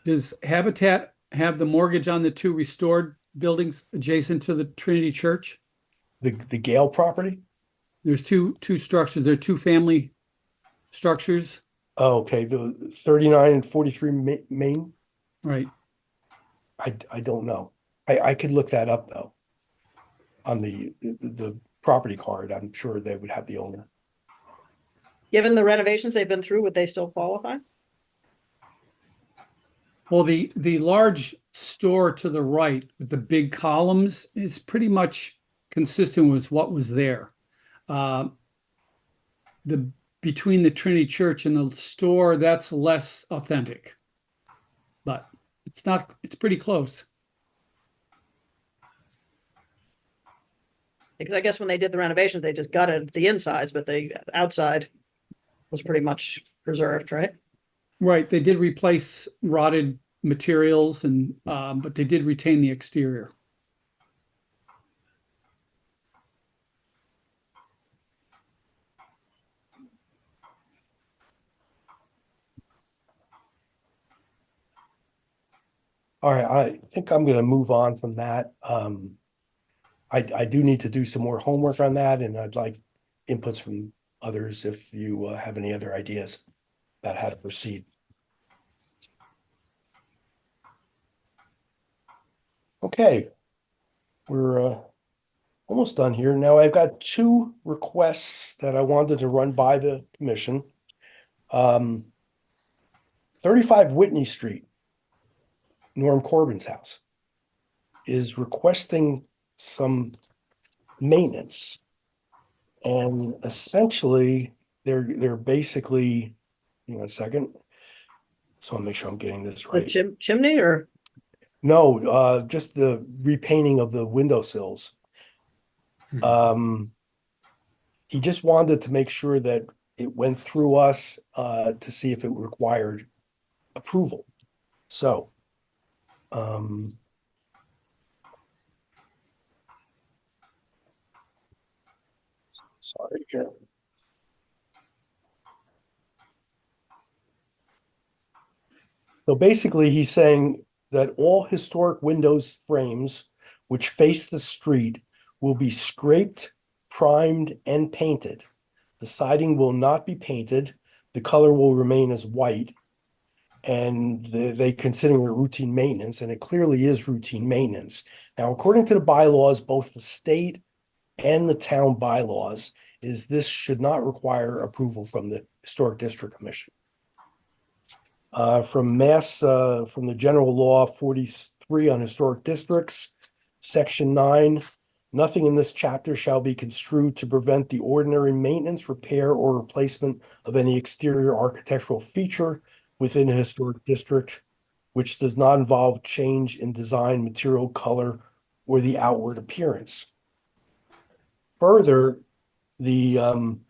Does Habitat have the mortgage on the two restored buildings adjacent to the Trinity Church? The Gale property? There's two structures. They're two family structures. Oh, okay, the 39 and 43 Main? Right. I don't know. I could look that up though. On the property card, I'm sure they would have the owner. Given the renovations they've been through, would they still qualify? Well, the large store to the right with the big columns is pretty much consistent with what was there. Between the Trinity Church and the store, that's less authentic, but it's pretty close. Because I guess when they did the renovations, they just gutted the insides, but the outside was pretty much preserved, right? Right. They did replace rotted materials but they did retain the exterior. All right, I think I'm going to move on from that. I do need to do some more homework on that, and I'd like inputs from others if you have any other ideas about how to proceed. Okay, we're almost done here. Now I've got two requests that I wanted to run by the commission. 35 Whitney Street, Norm Corbin's house, is requesting some maintenance. And essentially, they're basically, hang on a second. So I'll make sure I'm getting this The right. chimney or? No, just the repainting of the windowsills. He just wanted to make sure that it went through us to see if it required approval. So, sorry here. So basically, he's saying that all historic windows frames which face the street will be scraped, primed, and painted. The siding will not be painted. The color will remain as white. And they consider it routine maintenance, and it clearly is routine maintenance. Now, according to the bylaws, both the state and the town bylaws, is this should not require approval from the Historic District Commission. From the General Law 43 on historic districts, Section 9, nothing in this chapter shall be construed to prevent the ordinary maintenance, repair, or replacement of any exterior architectural feature within a historic district, which does not involve change in design, material, color, or the outward appearance. Further, in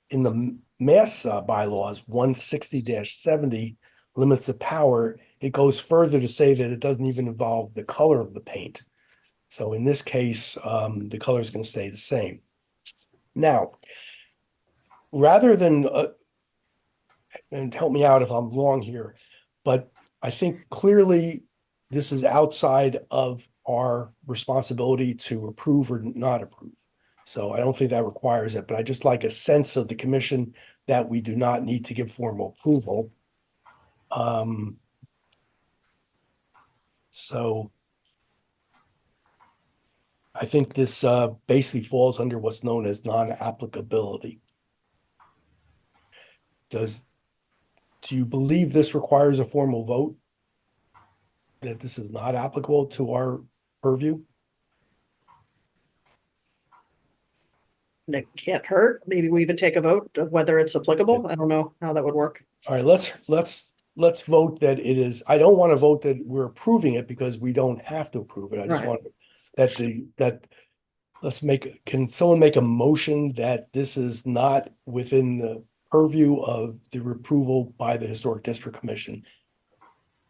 the mass bylaws, 160-70 limits the power. It goes further to say that it doesn't even involve the color of the paint. So in this case, the color is going to stay the same. Now, rather than, and help me out if I'm wrong here, but I think clearly this is outside of our responsibility to approve or not approve. So I don't think that requires it, but I just like a sense of the commission that we do not need to give formal approval. So I think this basically falls under what's known as non-applicability. Do you believe this requires a formal vote? That this is not applicable to our purview? And it can't hurt. Maybe we even take a vote of whether it's applicable. I don't know how that would work. All right, let's vote that it is. I don't want to vote that we're approving it because we don't have to approve it. I just Right. want can someone make a motion that this is not within the purview of the approval by the Historic District Commission?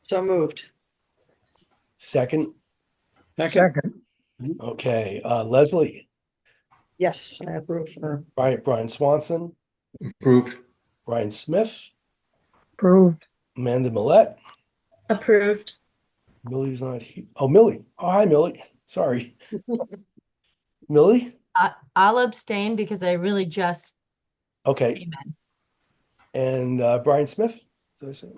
So moved. Second, Second, okay, Leslie, Yes, I approve. Brian Swanson, Approved. Brian Smith, approved. Amanda Millette. Approved. Millie's not here. Oh, Millie. Oh, hi, Millie. Sorry. Millie? I'll abstain because I really just Okay. came in. And Brian Smith? Did I say?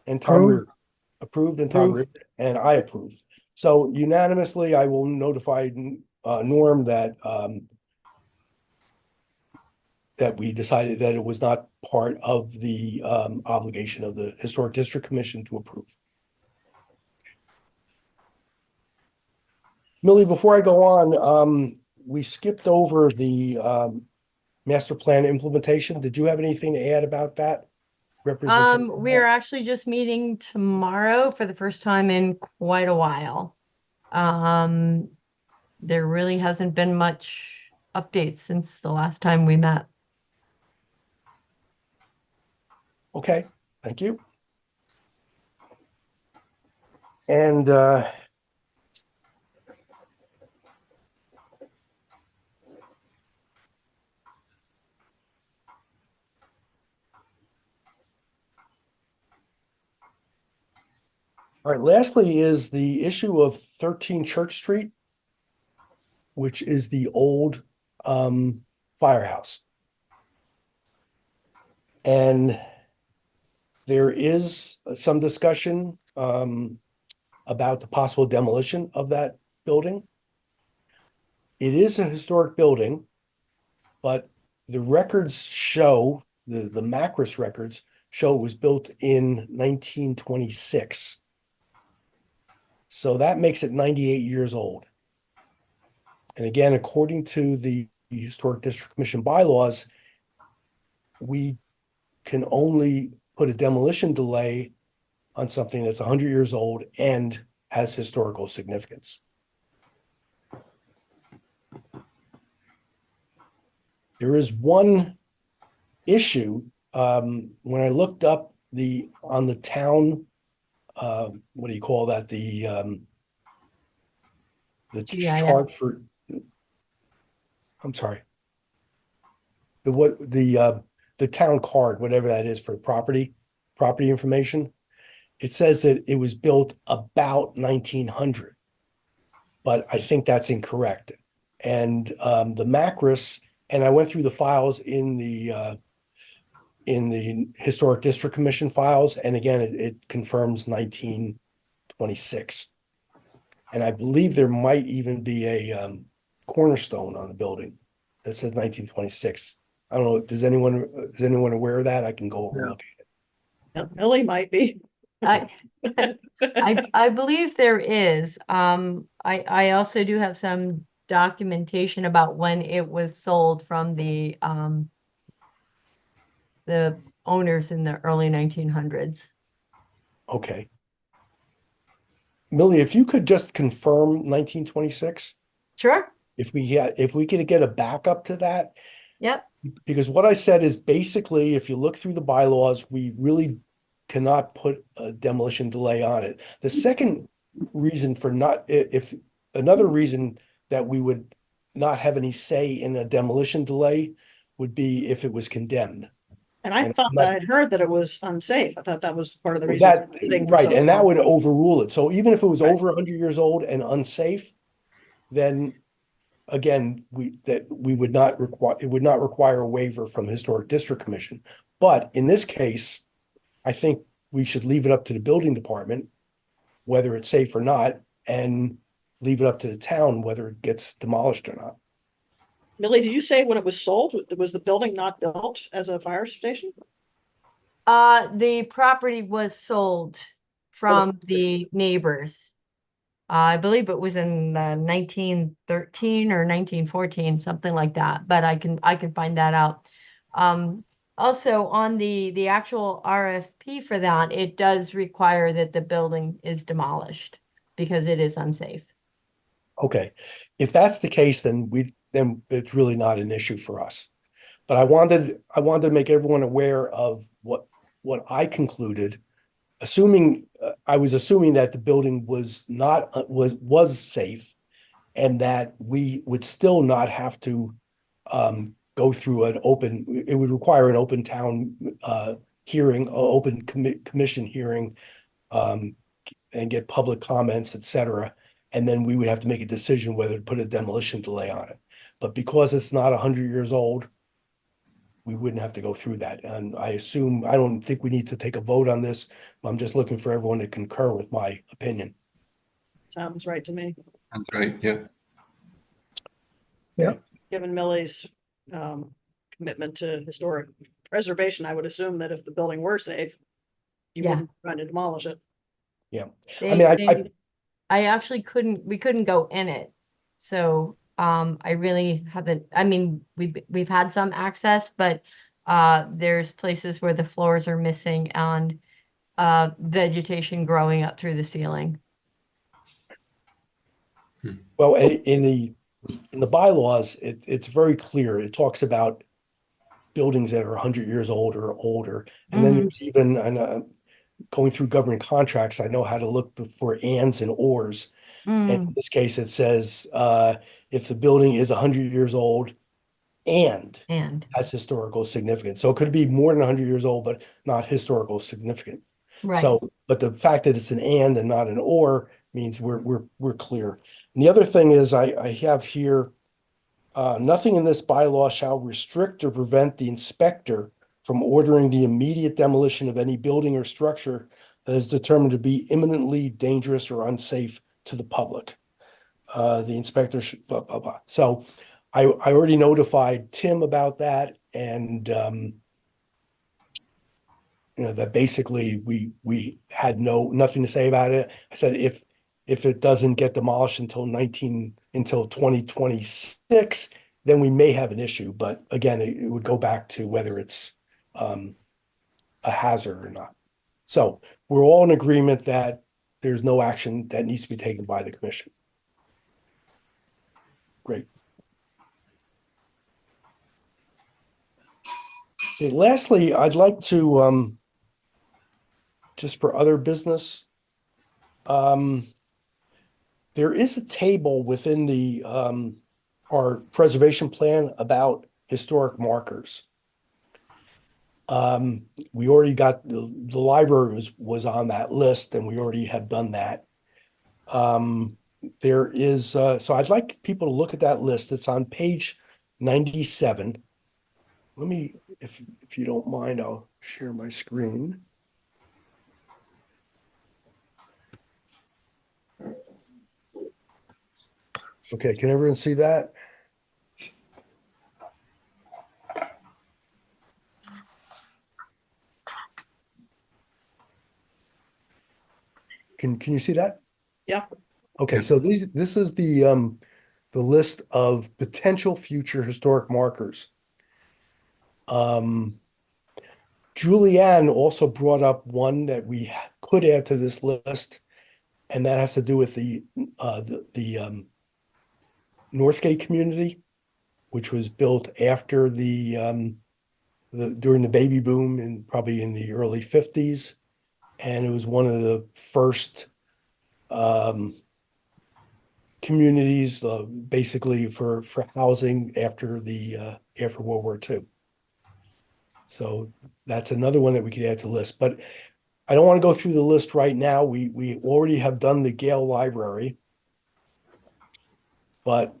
And Tom Approved. Reardon. Approved, and Tom Approved. Reardon, and I approve. So unanimously, I will notify Norm that that we decided that it was not part of the obligation of the Historic District Commission to approve. Millie, before I go on, we skipped over the master plan implementation. Did you have anything to add about that? We're actually just meeting tomorrow for the first time in quite a while. There really hasn't been much updates since the last time we met. Okay, thank you. And all right, lastly is the issue of 13 Church Street, which is the old firehouse. And there is some discussion about the possible demolition of that building. It is a historic building, but the records show, the Macris records show it was built in 1926. So that makes it 98 years old. And again, according to the Historic District Commission bylaws, we can only put a demolition delay on something that's 100 years old and has historical significance. There is one issue. When I looked up on the town, what do you call that? The GIS. chart for, I'm sorry. The town card, whatever that is for property information. it says that it was built about 1900, but I think that's incorrect. And the Macris, and I went through the files in the Historic District Commission files, and again, it confirms 1926. And I believe there might even be a cornerstone on the building that says 1926. I don't know. Is anyone aware of that? I can go over and look at it. Yeah, Millie might be. I believe there is. I also do have some documentation about when it was sold from the owners in the early 1900s. Okay. Millie, if you could just confirm 1926, Sure. if we could get a backup to that, Yep. because what I said is basically, if you look through the bylaws, we really cannot put a demolition delay on it. The second reason for not, if another reason that we would not have any say in a demolition delay would be if it was condemned. And I And thought not- that I'd heard that it was unsafe. I thought that was part of the Well, reason. that, it's sitting for right, so and that long. would overrule it. So even if it was Right. over 100 years old and unsafe, then again, it would not require a waiver from the Historic District Commission. But in this case, I think we should leave it up to the building department, whether it's safe or not, and leave it up to the town whether it gets demolished or not. Millie, did you say when it was sold, was the building not built as a fire station? The property was sold from the neighbors. I believe it was in 1913 or 1914, something like that, but I can find that out. Also on the actual RFP for that, it does require that the building is demolished because it is unsafe. Okay, if that's the case, then it's really not an issue for us. But I wanted to make everyone aware of what I concluded, I was assuming that the building was safe, and that we would still not have to go through it would require an open town hearing, open commission hearing, and get public comments, et cetera. And then we would have to make a decision whether to put a demolition delay on it. But because it's not 100 years old, we wouldn't have to go through that. And I don't think we need to take a vote on this. I'm just looking for everyone to concur with my opinion. Sounds right to me, That's right, yeah. given Millie's commitment to historic preservation. I would assume that if the building were safe, you Yeah. wouldn't try to demolish it. I actually we couldn't go in it. So I really haven't, I mean, we've had some access, but there's places where the floors are missing and vegetation growing up through the ceiling. Well, in the bylaws, it's very clear. It talks about buildings that are 100 years old or older. And then there's even, going through government contracts, I know how to look for ands and ors. And in this case, it says if the building is 100 years old and has historical significance. So it could be more than 100 years old, but not historical significant. Right. So, but the fact that it's an and not an or means we're clear. And the other thing is I have here, nothing in this bylaw shall restrict or prevent the inspector from ordering the immediate demolition of any building or structure that is determined to be imminently dangerous or unsafe to the public. The inspector should blah, blah, blah. So I already notified Tim about that, and that basically we had nothing to say about it. I said if it doesn't get demolished until 2026, then we may have an issue. But again, it would go back to whether it's a hazard or not. So we're all in agreement that there's no action that needs to be taken by the commission. Great. Okay, lastly, I'd like to just for other business, there is a table within the our preservation plan about historic markers. We already got the library was on that list, and we already have done that. There is so I'd like people to look at that list. It's on page 97. Let me, if you don't mind, I'll share my screen. Okay, can everyone see that? Can you see that? Yeah. Okay, so this is the list of potential future historic markers. Julianne also brought up one that we could add to this list, and that has to do with the Northgate community, which was built after during the baby boom and probably in the early 50s. And it was one of the first communities basically for housing after after World War II. So that's another one that we could add to the list. But I don't want to go through the list right now. We already have done the Gale Library. But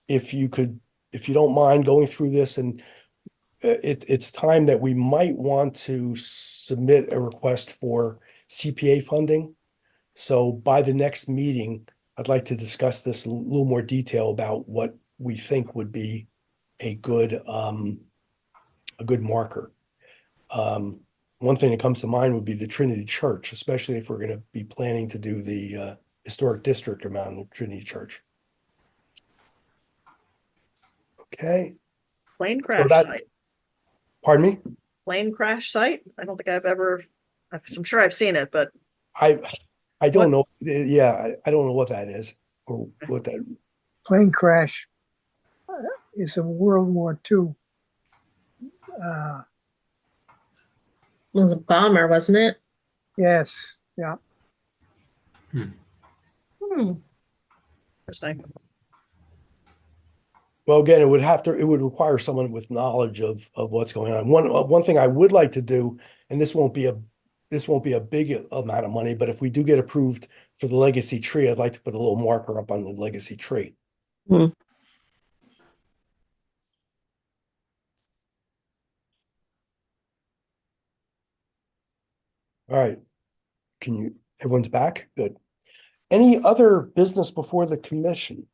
if you don't mind going through this, and it's time that we might want to submit a request for CPA funding. So by the next meeting, I'd like to discuss this in a little more detail about what we think would be a good marker. One thing that comes to mind would be the Trinity Church, especially if we're going to be planning to do the historic district around the Trinity Church. Okay. Plane crash that- site. Pardon me? Plane crash site? I don't think I'm sure I've seen it, but I don't know. Yeah, I don't know what that is or what that. Plane crash is a World War II. It was a bomber, wasn't it? Yes, yeah. interesting. Well, again, it would require someone with knowledge of what's going on. One thing I would like to do, and this won't be a big amount of money, but if we do get approved for the legacy tree, I'd like to put a little marker up on the legacy tree. Hmm. All right. Everyone's back? Good. Any other business before the commission?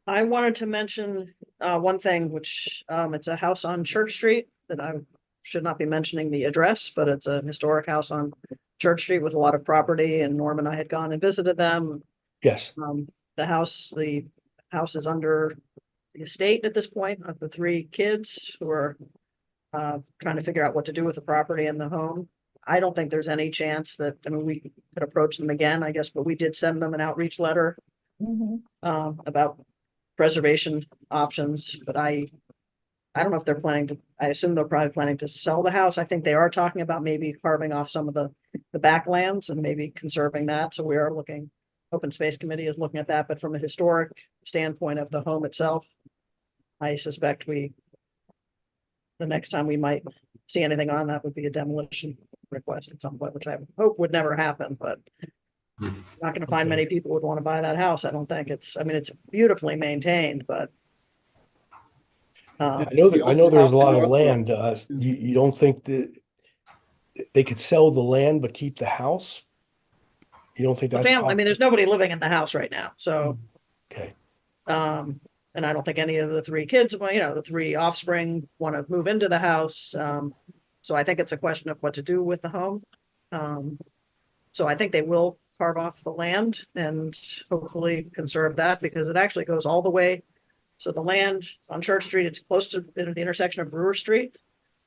I wanted to mention one thing, which it's a house on Church Street that I should not be mentioning the address, but it's a historic house on Church Street with a lot of property, and Norm and I had gone and visited them. Yes. The house is under the estate at this point of the three kids who are trying to figure out what to do with the property and the home. I don't think there's any chance that, I mean, we could approach them again, I guess, but we did send them an outreach letter about preservation options, but I don't know if they're planning to, I assume they're probably planning to sell the house. I think they are talking about maybe carving off some of the backlands and maybe conserving that. So we are looking, Open Space Committee is looking at that, but from a historic standpoint of the home itself, I suspect the next time we might see anything on that would be a demolition request at some point, which I hope would never happen, but not going to find many people would want to buy that house. I don't think it's beautifully maintained, but I know there's a lot of land. You don't think that they could sell the land but keep the house? You don't think the that's family, possible? there's nobody living in the house right now, so Okay. and I don't think any of the three kids, well, the three offspring want to move into the house. So I think it's a question of what to do with the home. So I think they will carve off the land and hopefully conserve that, because it actually goes all the way. So the land on Church Street, it's close to the intersection of Brewer Street.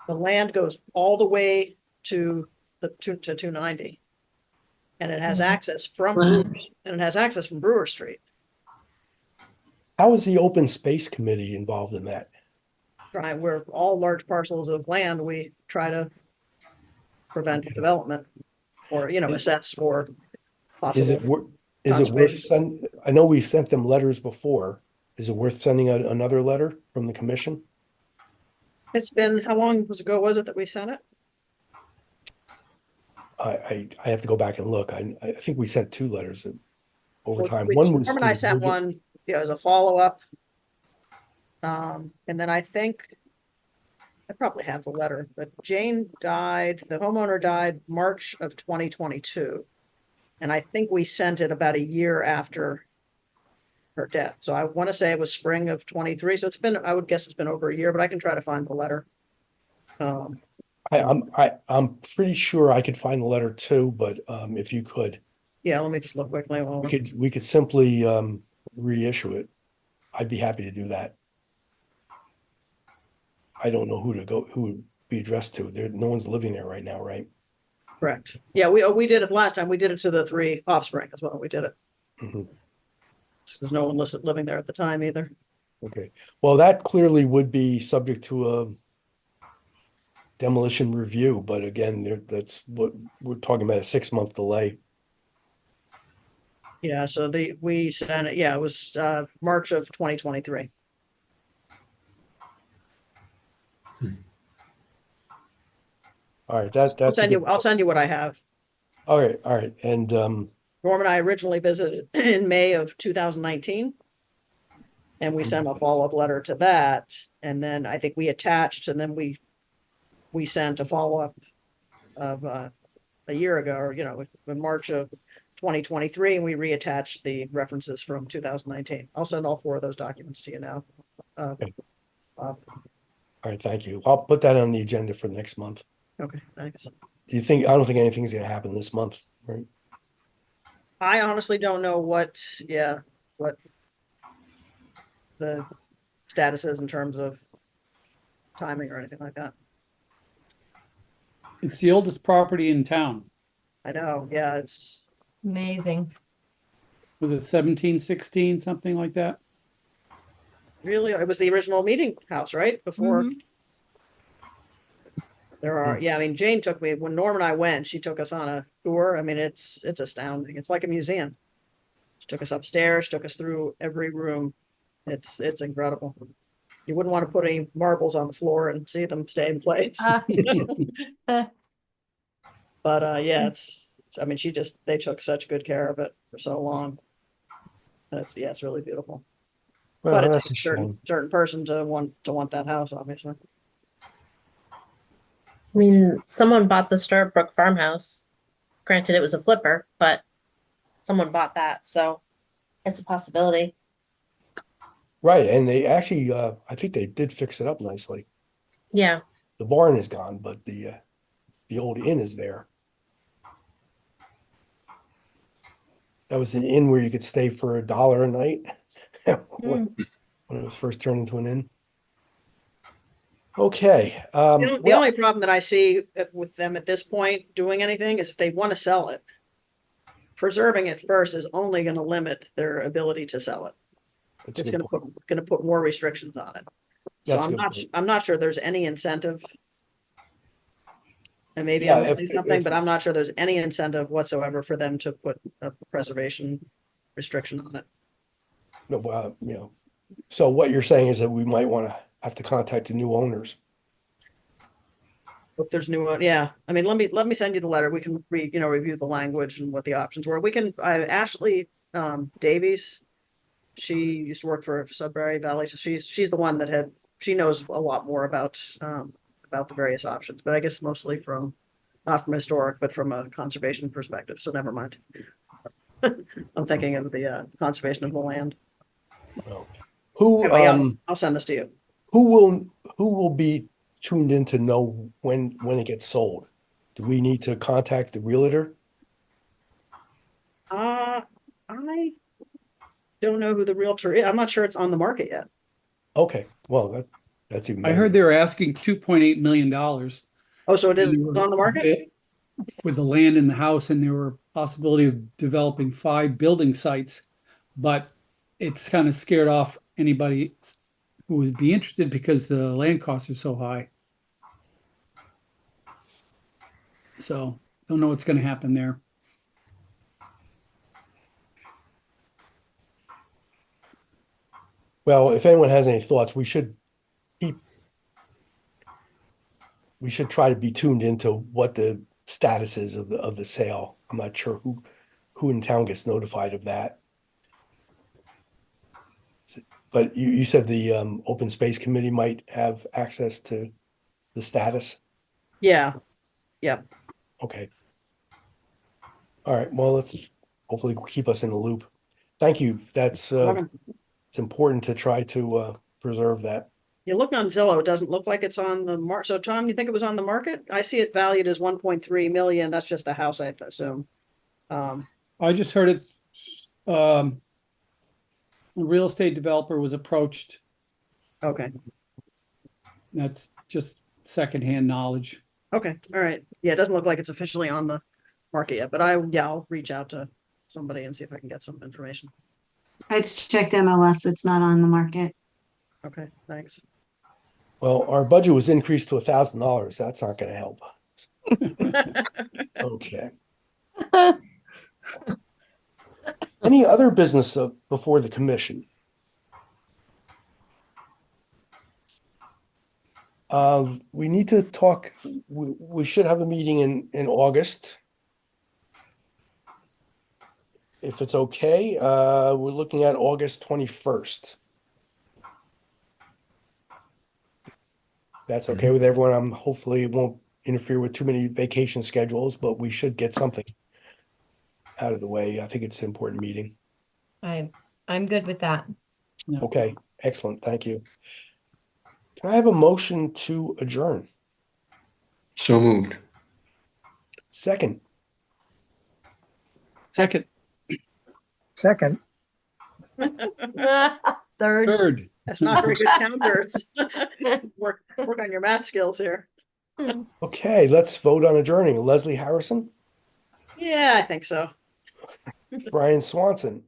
The land goes all the way to 290. And it has access from Brewer Street. How is the Open Space Committee involved in that? Where all large parcels of land, we try to prevent development or, assess for Is it possible. worth I know we've sent them letters before. Is it worth sending out another letter from the commission? It's been, how long ago was it that we sent it? I have to go back and look. I think we sent 2 letters over Well, time. One was Norm to and I the sent board. one, as a follow-up. And then I think I probably have the letter, but Jane died, the homeowner died March of 2022. And I think we sent it about a year after her death. So I want to say it was spring of 23. So it's been, I would guess it's been over a year, but I can try to find the letter. I'm pretty sure I could find the letter too, but if you could, Yeah, let me just look quickly. Well, we could simply reissue it. I'd be happy to do that. I don't know who would be addressed to. No one's living there right now, right? correct. Yeah, we did it last time. We did it to the 3 offspring as well. We did it. Mhm. There's no one living there at the time either. Okay. Well, that clearly would be subject to a demolition review, but again, that's what we're talking about, a 6-month delay. Yeah, so we sent it, yeah, it was March of 2023. All right, that's a good. I'll send you what I have. All right. And Norm and I originally visited in May of 2019. And we sent a follow-up letter to that. And then I think we attached, and then we sent a follow-up of a year ago, or, in March of 2023, and we reattached the references from 2019. I'll send all 4 of those documents to you now. Okay. Uh, all right, thank you. I'll put that on the agenda for next month. okay, thanks. I don't think anything's gonna happen this month, right? I honestly don't know what the status is in terms of timing or anything like that. It's the oldest property in town. I know, yeah, it's, Amazing. Was it 1716, something like that? really, it was the original meeting house, right? Before. Mhm. There are, yeah, I mean, Jane took me, when Norm and I went, she took us on a tour. I mean, it's astounding. It's like a museum. She took us upstairs, took us through every room. It's incredible. You wouldn't want to put any marbles on the floor and see them stay in place. But yeah, I mean, they took such good care of it for so long. It's really beautiful. Well, But that's it's a a certain shame. person to want that house, obviously. I mean, someone bought the Starbrook farmhouse. Granted, it was a flipper, but someone bought that, so it's a possibility. Right, and they actually, I think they did fix it up nicely. Yeah. The barn is gone, but the old inn is there. That was an inn where you could stay for $1 a night when it was first turned into an inn. Okay. The only problem that I see with them at this point doing anything is if they want to sell it, preserving it first is only going to limit their ability to sell it. That's a It's good going to put more restrictions on it. So That's a good point. I'm not sure there's any incentive. And maybe Yeah, I'm missing something, but I'm not sure there's any incentive whatsoever for them to put a preservation restriction on it. No, so what you're saying is that we might want to have to contact the new owners. If there's new, yeah, I mean, let me send you the letter. We can review the language and what the options were. Ashley Davies, she used to work for Sudbury Valley, so she's the one that she knows a lot more about the various options, but I guess mostly not from historic, but from a conservation perspective, so never mind. I'm thinking of the conservation of the land. Who Anyway, yeah, I'll send this to you. who will be tuned in to know when it gets sold? Do we need to contact the realtor? I don't know who the realtor is. I'm not sure it's on the market yet. Okay, well, that's even I better. heard they were asking $2.8 million. Oh, so it is on the market? With the land in the house, and there were possibility of developing 5 building sites, but it's kind of scared off anybody who would be interested because the land costs are so high. So don't know what's going to happen there. Well, if anyone has any thoughts, we should keep we should try to be tuned into what the status is of the sale. I'm not sure who in town gets notified of that. But you said the Open Space Committee might have access to the status? Yeah, yep. Okay. All right, well, let's hopefully keep us in the loop. Thank you. That's Welcome. it's important to try to preserve that. You look on Zillow, it doesn't look like it's on the market. So Tom, you think it was on the market? I see it valued as 1.3 million. That's just a house, I assume. I just heard it, a real estate developer was approached. Okay, That's just secondhand knowledge. okay, all right. Yeah, it doesn't look like it's officially on the market yet, but I'll reach out to somebody and see if I can get some information. I just checked MLS. It's not on the market. Okay, thanks. Well, our budget was increased to $1,000. That's not going to help. Okay. Any other business before the commission? We need to talk, we should have a meeting in August. If it's okay, we're looking at August 21st. That's okay with everyone. Hopefully it won't interfere with too many vacation schedules, but we should get something out of the way. I think it's an important meeting. I'm good with that. No. Okay, excellent. Thank you. Can I have a motion to adjourn? So moved. Second, Second, Second, Third. third. That's not very good counters. Work on your math skills here. okay, let's vote on adjourning. Leslie Harrison, Yeah, I think so. Brian Swanson,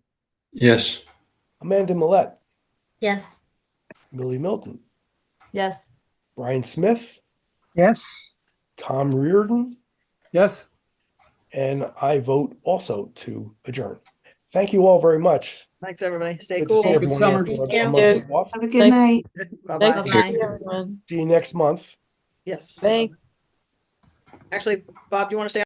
Yes. Amanda Millette, Yes. Millie Milton, Yes. Brian Smith, yes. Tom Reardon, Yes. and I vote also to adjourn. Thank you all very much. Thanks, everybody. Stay Good to cool. see everyone summer. after Thank you. a month off. Have a good Nice. night. Nice Bye-bye. to Bye-bye. see everyone. See you next month. Yes. Thanks. Actually, Bob, do you want to stay